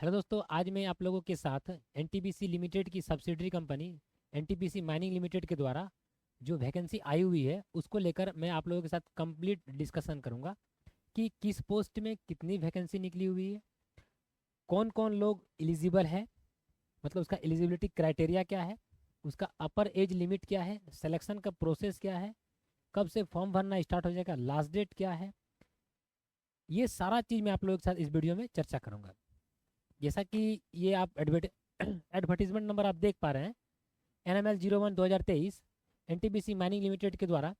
Hello दोस्तों, आज मैं आप लोगों के साथ एनटीपीसी लिमिटेड की subsidiary company NTPC mining limited के द्वारा जो वैकेंसी आई हुई है उसको लेकर मैं आप लोगों के साथ कंप्लीट डिस्कशन करूंगा कि किस पोस्ट में कितनी वैकेंसी निकली हुई है, कौन कौन लोग एलिजिबल है, मतलब उसका एलिजिबिलिटी क्राइटेरिया क्या है, उसका अपर एज लिमिट क्या है, सिलेक्शन का प्रोसेस क्या है, कब से फॉर्म भरना स्टार्ट हो जाएगा, लास्ट डेट क्या है। ये सारा चीज़ मैं आप लोगों के साथ इस वीडियो में चर्चा करूंगा। जैसा कि ये आप एडवर्टीजमेंट नंबर आप देख पा रहे हैं, NML 01/2023 एनटीपीसी माइनिंग लिमिटेड के द्वारा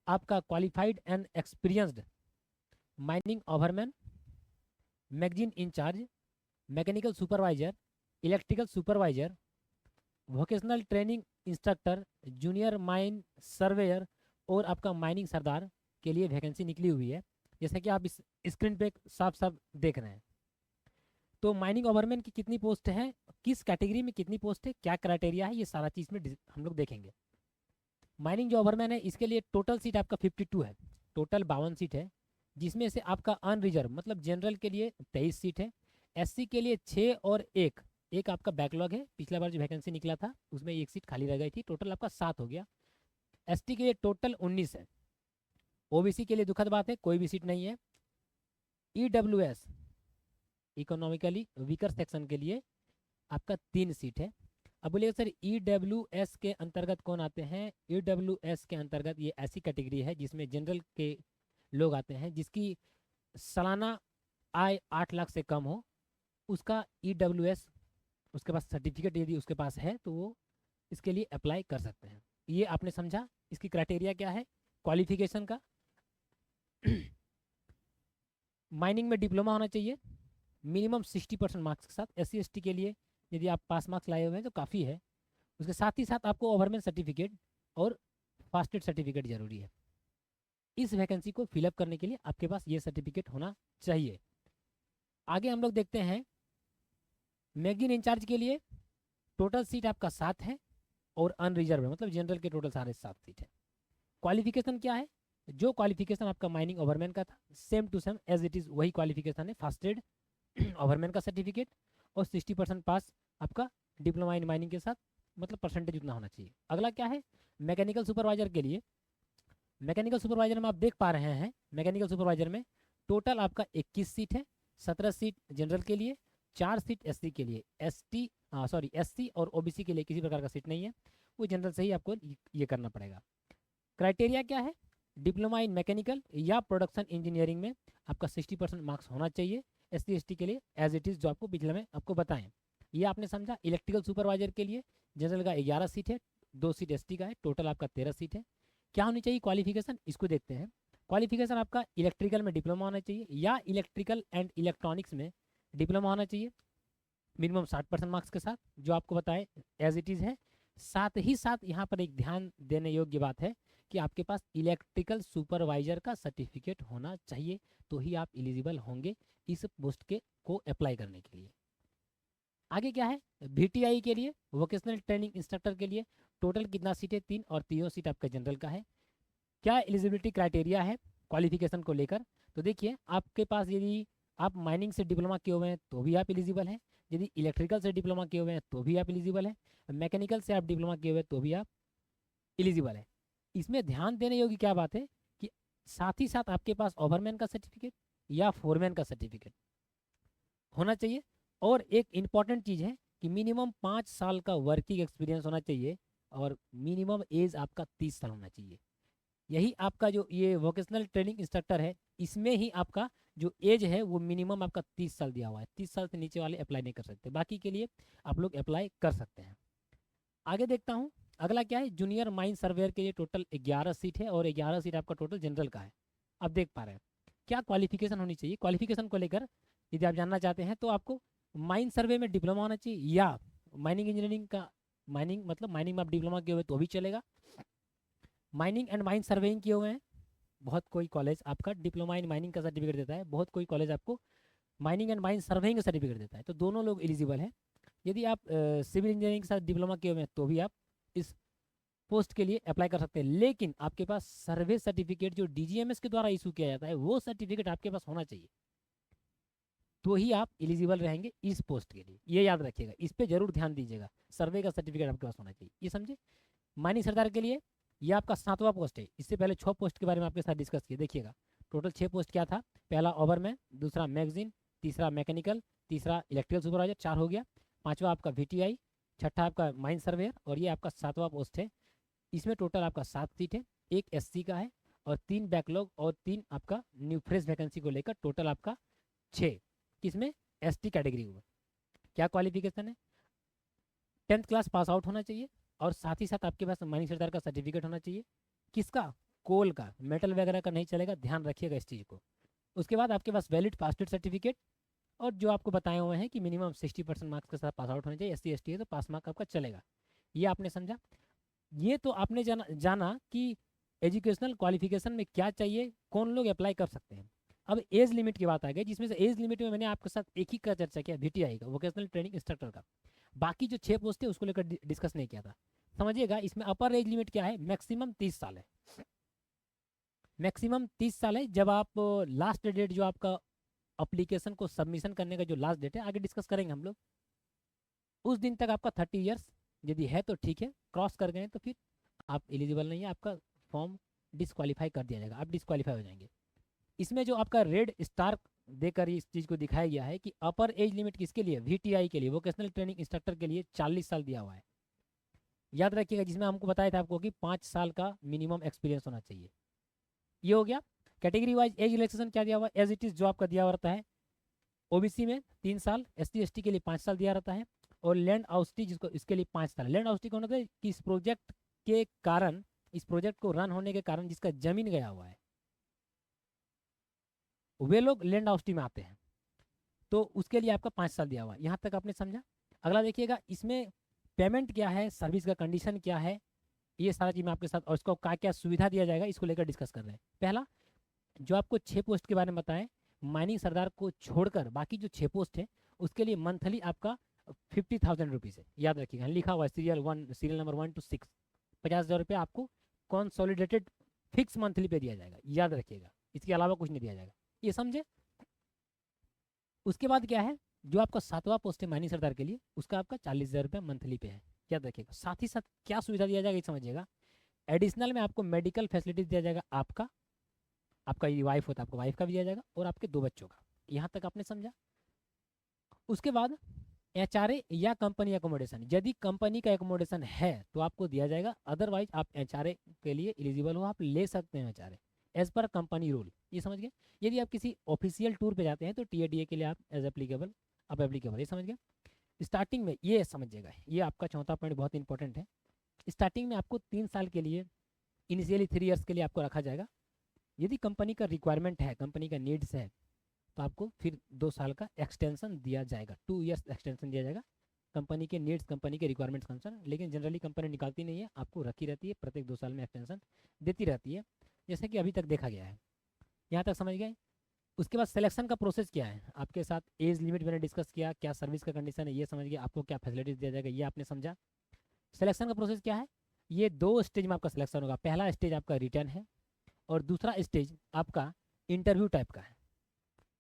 आपका qualified and experienced mining overman, magazine in charge, mechanical supervisor, electrical supervisor, vocational training instructor, junior mine surveyor और आपका माइनिंग सरदार के लिए वैकेंसी निकली हुई है, जैसा कि आप इस स्क्रीन पे साफ साफ देख रहे हैं। तो माइनिंग ओवरमैन की कितनी पोस्ट है, किस कैटेगरी में कितनी पोस्ट है, क्या क्राइटेरिया है, ये सारा चीज़ में हम लोग देखेंगे। माइनिंग जो ओवरमैन है इसके लिए टोटल सीट आपका 52 है, टोटल 52 सीट है, जिसमें से आपका अनरिजर्व मतलब जनरल के लिए 23 सीट है, एससी के लिए 6 और एक एक आपका बैकलॉग है, पिछला बार जो वैकेंसी निकला था उसमें एक सीट खाली रह गई थी, टोटल आपका 7 हो गया। एसटी के लिए टोटल 19 है। ओबीसी के लिए दुखद बात है, कोई भी सीट नहीं है। ईडब्ल्यूएस इकोनॉमिकली वीकर सेक्शन के लिए आपका 3 सीट है। अब बोलिए सर ईडब्ल्यूएस के अंतर्गत कौन आते हैं? ईडब्ल्यूएस के अंतर्गत ये ऐसी कैटेगरी है जिसमें जनरल के लोग आते हैं जिसकी सालाना आय 8 लाख से कम हो, उसका ईडब्ल्यूएस उसके पास सर्टिफिकेट यदि उसके पास है तो वो इसके लिए अप्लाई कर सकते हैं। ये आपने समझा इसकी क्राइटेरिया क्या है क्वालिफिकेशन का। माइनिंग में डिप्लोमा होना चाहिए मिनिमम 60% मार्क्स के साथ। SC ST के लिए यदि आप पास मार्क्स लाए हुए हैं तो काफ़ी है। उसके साथ ही साथ आपको ओवरमैन सर्टिफिकेट और फास्टेड सर्टिफिकेट जरूरी है। इस वैकेंसी को फिलअप करने के लिए आपके पास ये सर्टिफिकेट होना चाहिए। आगे हम लोग देखते हैं मैगजीन इंचार्ज के लिए टोटल सीट आपका 7 है और अनरिजर्व है, मतलब जनरल के टोटल सारे 7 सीट है। क्वालिफिकेशन क्या है? जो क्वालिफिकेशन आपका माइनिंग ओवरमैन का था same to same as it is वही क्वालिफिकेशन है, फास्टेड ओवरमैन का सर्टिफिकेट और 60% पास आपका डिप्लोमा इन माइनिंग के साथ, मतलब परसेंटेज उतना होना चाहिए। अगला क्या है मैकेनिकल सुपरवाइजर के लिए। मैकेनिकल सुपरवाइजर में आप देख पा रहे हैं मैकेनिकल सुपरवाइजर में टोटल आपका 21 सीट है, 17 सीट जनरल के लिए, 4 सीट एससी के लिए, एससी और ओबीसी के लिए किसी प्रकार का सीट नहीं है, वो जनरल से ही आपको ये करना पड़ेगा। क्राइटेरिया क्या है? डिप्लोमा इन मैकेनिकल या प्रोडक्शन इंजीनियरिंग में आपका 60% मार्क्स होना चाहिए SC ST के लिए एज इट इज़ जो आपको पिछले में आपको बताएं। ये आपने समझा। इलेक्ट्रिकल सुपरवाइजर के लिए जनरल का 11 सीट है, 2 सीट ST का है, टोटल आपका 13 सीट है। क्या होनी चाहिए क्वालिफिकेशन, इसको देखते हैं। क्वालिफिकेशन आपका इलेक्ट्रिकल में डिप्लोमा होना चाहिए या इलेक्ट्रिकल एंड इलेक्ट्रॉनिक्स में डिप्लोमा होना चाहिए मिनिमम 60% मार्क्स के साथ, जो आपको बताएं एज इट इज़ है। साथ ही साथ यहाँ पर एक ध्यान देने योग्य बात है कि आपके पास इलेक्ट्रिकल सुपरवाइजर का सर्टिफिकेट होना चाहिए, तो ही आप एलिजिबल होंगे इस पोस्ट के को अप्लाई करने के लिए। आगे क्या है VTI के लिए वोकेशनल ट्रेनिंग इंस्ट्रक्टर के लिए टोटल कितना सीट है? 3 और तीनों सीट आपका जनरल का है। क्या एलिजिबिलिटी क्राइटेरिया है क्वालिफिकेशन को लेकर? तो देखिए आपके पास यदि आप माइनिंग से डिप्लोमा किए हुए हैं तो भी आप एलिजिबल हैं, यदि इलेक्ट्रिकल से डिप्लोमा किए हुए हैं तो भी आप एलिजिबल हैं, मैकेनिकल से आप डिप्लोमा किए हुए हैं तो भी आप एलिजिबल है। इसमें ध्यान देने योग्य क्या बात है कि साथ ही साथ आपके पास ओवरमैन का सर्टिफिकेट या फोरमैन का सर्टिफिकेट होना चाहिए। और एक इम्पॉर्टेंट चीज़ है कि मिनिमम 5 साल का वर्किंग एक्सपीरियंस होना चाहिए और मिनिमम एज आपका 30 साल होना चाहिए। यही आपका जो ये वोकेशनल ट्रेनिंग इंस्ट्रक्टर है इसमें ही आपका जो एज है वो मिनिमम आपका 30 साल दिया हुआ है। 30 साल से नीचे वाले अप्लाई नहीं कर सकते, बाकी के लिए आप लोग अप्लाई कर सकते हैं। आगे देखता हूँ अगला क्या है जूनियर माइन सर्वेयर के लिए टोटल 11 सीट है और 11 सीट आपका टोटल जनरल का है। आप देख पा रहे हैं क्या क्वालिफिकेशन होनी चाहिए। क्वालिफिकेशन को लेकर यदि आप जानना चाहते हैं तो आपको माइन सर्वे में डिप्लोमा होना चाहिए या माइनिंग इंजीनियरिंग का, माइनिंग मतलब माइनिंग में आप डिप्लोमा किए हुए तो भी चलेगा, माइनिंग एंड माइन सर्वेइंग किए हुए हैं। बहुत कोई कॉलेज आपका डिप्लोमा इन माइनिंग का सर्टिफिकेट देता है, बहुत कोई कॉलेज आपको माइनिंग एंड माइन सर्वेइंग का सर्टिफिकेट देता है, तो दोनों लोग एलिजिबल हैं। यदि आप सिविल इंजीनियरिंग के साथ डिप्लोमा किए हुए हैं तो भी आप इस पोस्ट के लिए अप्लाई कर सकते हैं, लेकिन आपके पास सर्वे सर्टिफिकेट जो DGMS के द्वारा इशू किया जाता है वो सर्टिफिकेट आपके पास होना चाहिए। तो ही आप एलिजिबल रहेंगे इस पोस्ट के लिए, ये याद रखिएगा, इस पे जरूर ध्यान दीजिएगा। सर्वे का सर्टिफिकेट आपके पास होना चाहिए, ये समझे। माइनिंग सरदार के लिए ये आपका 7वां पोस्ट है। इससे पहले 6 पोस्ट के बारे में आपके साथ डिस्कस किए, देखिएगा टोटल 6 पोस्ट क्या था। पहला ओवरमैन, दूसरा मैगजीन, तीसरा मैकेनिकल, तीसरा इलेक्ट्रिकल सुपरवाइजर, 4 हो गया। 5वां आपका VTI, छठा आपका माइन सर्वेयर, और ये आपका 7वां पोस्ट है। इसमें टोटल आपका 7 सीट है, एक SC का है और 3 बैकलॉग और 3 आपका न्यू फ्रेश वैकेंसी को लेकर टोटल आपका 6। किसमें? ST कैटेगरी में। क्या क्वालिफिकेशन है? 10th क्लास पास आउट होना चाहिए और साथ ही साथ आपके पास माइनिंग सरदार का सर्टिफिकेट होना चाहिए। किसका? कोल का, मेटल वगैरह का नहीं चलेगा, ध्यान रखिएगा इस चीज़ को। उसके बाद आपके पास वैलिड पासडेट सर्टिफिकेट, और जो आपको बताए हुए हैं कि मिनिमम 60% मार्क्स के साथ पास आउट होना चाहिए। SC ST है तो पास मार्क आपका चलेगा। ये आपने समझा। ये तो आपने जाना कि एजुकेशनल क्वालिफिकेशन में क्या चाहिए, कौन लोग अप्लाई कर सकते हैं। अब एज लिमिट की बात आ गई, जिसमें से एज लिमिट में मैंने आपके साथ एक ही का चर्चा किया, VTI का, वोकेशनल ट्रेनिंग इंस्ट्रक्टर का। बाकी जो 6 पोस्ट थे उसको लेकर डिस्कस नहीं किया था। समझिएगा, इसमें अपर एज लिमिट क्या है? मैक्सिमम 30 साल है। मैक्सिमम 30 साल है। जब आप लास्ट डेट जो आपका अप्लीकेशन को सबमिशन करने का जो लास्ट डेट है, आगे डिस्कस करेंगे हम लोग, उस दिन तक आपका 30 ईयर्स यदि है तो ठीक है, क्रॉस कर गए तो फिर आप एलिजिबल नहीं है, आपका फॉर्म डिस्क्वालीफाई कर दिया जाएगा, आप डिस्क्वालीफाई हो जाएंगे। इसमें जो आपका रेड स्टार देकर इस चीज़ को दिखाया गया है कि अपर एज लिमिट किसके लिए? VTI के लिए, वोकेशनल ट्रेनिंग इंस्ट्रक्टर के लिए 40 साल दिया हुआ है। याद रखिएगा, जिसमें हमको बताया था आपको कि 5 साल का मिनिमम एक्सपीरियंस होना चाहिए। ये हो गया। कैटेगरी वाइज एज रिलैक्सेशन क्या दिया हुआ? एज इट इज जो आपका दिया हुआ रहता है। OBC में 3 साल, SC ST के लिए 5 साल दिया रहता है, और लैंड आउस्टी जिसको, इसके लिए 5 साल। लैंड आउस्टी कौन होता है? कि इस प्रोजेक्ट के कारण, इस प्रोजेक्ट को रन होने के कारण जिसका जमीन गया हुआ है, वे लोग लैंड आउस्टी में आते हैं, तो उसके लिए आपका 5 साल दिया हुआ है। यहाँ तक आपने समझा। अगला देखिएगा, इसमें पेमेंट क्या है, सर्विस का कंडीशन क्या है, ये सारा चीज़ मैं आपके साथ, और इसको क्या क्या सुविधा दिया जाएगा, इसको लेकर डिस्कस कर रहे हैं। पहला, जो आपको 6 पोस्ट के बारे में बताएं, माइनिंग सरदार को छोड़कर बाकी जो 6 पोस्ट है उसके लिए मंथली आपका 50,000 रुपीज़ है। याद रखिएगा, लिखा हुआ है सीरियल नंबर 1 to 6, 50,000 रुपये आपको कॉन्सोलिडेटेड फिक्स मंथली पे दिया जाएगा। याद रखिएगा, इसके अलावा कुछ नहीं दिया जाएगा, ये समझे। उसके बाद क्या है, जो आपका 7वां पोस्ट है माइनिंग सरदार के लिए, उसका आपका 40,000 रुपये मंथली पे है। याद रखिएगा। साथ ही साथ क्या सुविधा दिया जाएगा ये समझिएगा। एडिशनल में आपको मेडिकल फैसिलिटीज दिया जाएगा, आपका ये वाइफ होता है, आपको वाइफ का भी दिया जाएगा, और आपके 2 बच्चों का। यहाँ तक आपने समझा। उसके बाद HRA या कंपनी एकोमोडेशन, यदि कंपनी का एकोमोडेशन है तो आपको दिया जाएगा, अदरवाइज आप HRA के लिए एलिजिबल हो, आप ले सकते हैं HRA as per company rule. ये समझ गए। यदि आप किसी ऑफिशियल टूर पे जाते हैं तो TADA के लिए आप एप्लीकेबल, ये समझ गए। स्टार्टिंग में ये समझिएगा, ये आपका चौथा पॉइंट बहुत इंपॉर्टेंट है। स्टार्टिंग में आपको 3 साल के लिए, इनिशियली 3 ईयर्स के लिए आपको रखा जाएगा। यदि कंपनी का रिक्वायरमेंट है, कंपनी का नीड्स है, तो आपको फिर 2 साल का एक्सटेंशन दिया जाएगा, 2 ईयर्स एक्सटेंशन दिया जाएगा। कंपनी के नीड्स, कंपनी के रिक्वायरमेंट्स के अनुसार, लेकिन जनरली कंपनी निकालती नहीं है, आपको रखी रहती है, प्रत्येक 2 साल में एक्सटेंशन देती रहती है, जैसे कि अभी तक देखा गया है। यहाँ तक समझ गए। उसके बाद सिलेक्शन का प्रोसेस क्या है, आपके साथ एज लिमिट मैंने डिस्कस किया, क्या सर्विस का कंडीशन है ये समझ गए, आपको क्या फैसिलिटीज दिया जाएगा ये आपने समझा। सिलेक्शन का प्रोसेस क्या है, ये 2 स्टेज में आपका सिलेक्शन होगा। पहला स्टेज आपका रिटर्न है, और दूसरा स्टेज आपका इंटरव्यू टाइप का है।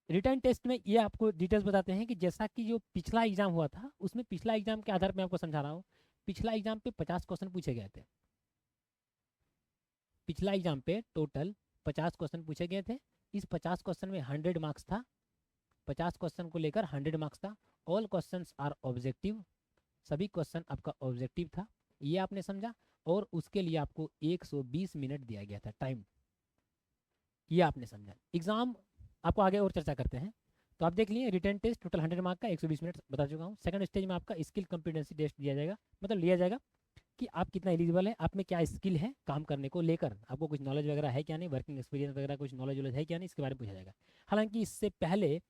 रिटर्न टेस्ट में ये आपको डिटेल्स बताते हैं कि जैसा कि जो पिछला एग्जाम हुआ था, उसमें पिछला एग्जाम के आधार पर आपको समझा रहा हूँ। पिछला एग्जाम पे 50 क्वेश्चन पूछे गए थे। पिछला एग्जाम पे टोटल 50 क्वेश्चन पूछे गए थे। इस 50 क्वेश्चन में 100 मार्क्स था, 50 क्वेश्चन को लेकर 100 मार्क्स था। ऑल क्वेश्चन आर ऑब्जेक्टिव, सभी क्वेश्चन आपका ऑब्जेक्टिव था, ये आपने समझा। और उसके लिए आपको 120 मिनट दिया गया था टाइम, ये आपने समझा। एग्जाम आपको आगे और चर्चा करते हैं। तो आप देख लिए, रिटर्न टेस्ट टोटल 100 मार्क का, 120 मिनट बता चुका हूँ। सेकंड स्टेज में आपका स्किल कॉम्पिटेंसी टेस्ट दिया जाएगा, मतलब लिया जाएगा कि आप कितना एलिजिबल है, आप में क्या स्किल है काम करने को लेकर, आपको कुछ नॉलेज वगैरह है क्या नहीं, वर्किंग एक्सपीरियंस वगैरह कुछ नॉलेज है क्या नहीं, इसके बारे में पूछा जाएगा। हालांकि इससे पहले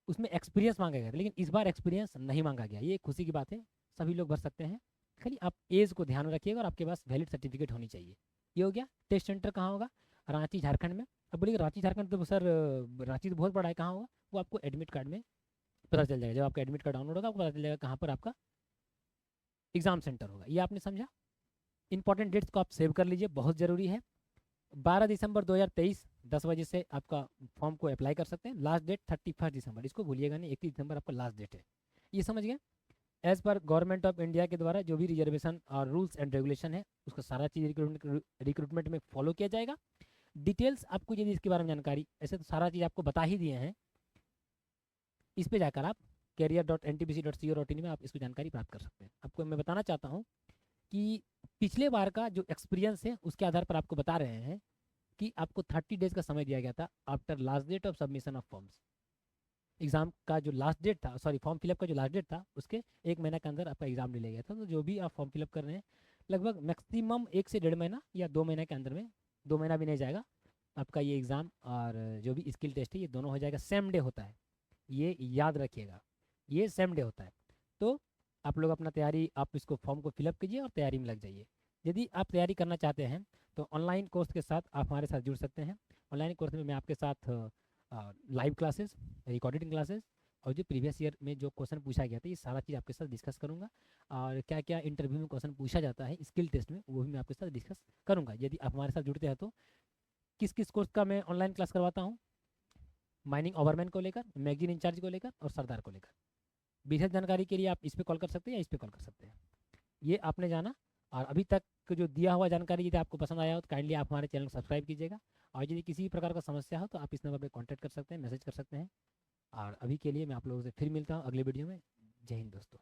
उसमें एक्सपीरियंस मांगा गया था, लेकिन इस बार एक्सपीरियंस नहीं मांगा गया, ये खुशी की बात है, सभी लोग भर सकते हैं। खाली आप एज को ध्यान में रखिएगा और आपके पास वैलिड सर्टिफिकेट होनी चाहिए। ये हो गया। टेस्ट सेंटर कहाँ होगा? रांची झारखंड में। अब बोलिए रांची झारखंड तो सर, रांची तो बहुत बड़ा है, कहाँ होगा? वो आपको एडमिट कार्ड में पता चल जाएगा, जब आपका एडमिट कार्ड डाउनलोड होगा आपको पता चल जाएगा कहाँ पर आपका एग्जाम सेंटर होगा। ये आपने समझा। इंपॉर्टेंट डेट्स को आप सेव कर लीजिए, बहुत ज़रूरी है। 12 दिसंबर 2023 10 बजे से आपका फॉर्म को अप्लाई कर सकते हैं। लास्ट डेट 31 दिसंबर, इसको भूलिएगा नहीं, 31 दिसंबर आपका लास्ट डेट है। ये समझ गए। As per government of India के द्वारा जो भी रिजर्वेशन और रूल्स एंड रेगुलेशन है उसका सारा चीज़ रिक्रूटमेंट में फॉलो किया जाएगा। डिटेल्स आपको यदि इसके बारे में जानकारी, ऐसे तो सारा चीज़ आपको बता ही दिए हैं, इस पे जाकर आप career.ntpc.co.in में आप इसको जानकारी प्राप्त कर सकते हैं। आपको मैं बताना चाहता हूँ कि पिछले बार का जो एक्सपीरियंस है उसके आधार पर आपको बता रहे हैं कि आपको 30 डेज का समय दिया गया था after last date of submission of forms. Exam का जो लास्ट डेट था, सॉरी फॉर्म फिलअप का जो लास्ट डेट था उसके 1 महीना के अंदर आपका एग्जाम ले लिया गया था। तो जो भी आप फॉर्म फिलअप कर रहे हैं लगभग मैक्सिमम 1 से 1.5 महीना या 2 महीने के अंदर में, 2 महीना भी नहीं जाएगा, आपका ये एग्ज़ाम और जो भी स्किल टेस्ट है ये दोनों हो जाएगा। सेम डे होता है, ये याद रखिएगा, ये सेम डे होता है। तो आप लोग अपना तैयारी, आप इसको फॉर्म को फिलअप कीजिए और तैयारी में लग जाइए। यदि आप तैयारी करना चाहते हैं तो ऑनलाइन कोर्स के साथ आप हमारे साथ जुड़ सकते हैं। ऑनलाइन कोर्स में मैं आपके साथ लाइव क्लासेस, रिकॉर्डेड क्लासेस और जो प्रीवियस ईयर में जो क्वेश्चन पूछा गया था ये सारा चीज़ आपके साथ डिस्कस करूंगा। और क्या क्या इंटरव्यू में क्वेश्चन पूछा जाता है स्किल टेस्ट में वो भी मैं आपके साथ डिस्कस करूंगा। यदि आप हमारे साथ जुड़ते हैं तो किस किस कोर्स का मैं ऑनलाइन क्लास करवाता हूँ, माइनिंग ओवरमैन को लेकर, मैगजीन इंचार्ज को लेकर और सरदार को लेकर। विशेष जानकारी के लिए आप इस पर कॉल कर सकते हैं या इस पर कॉल कर सकते हैं। ये आपने जाना। और अभी तक जो दिया हुआ जानकारी यदि आपको पसंद आया हो तो काइंडली आप हमारे चैनल को सब्सक्राइब कीजिएगा। और यदि किसी भी प्रकार का समस्या हो तो आप इस नंबर पर कॉन्टैक्ट कर सकते हैं, मैसेज कर सकते हैं। और अभी के लिए मैं आप लोगों से फिर मिलता हूँ अगले वीडियो में। जय हिंद दोस्तों।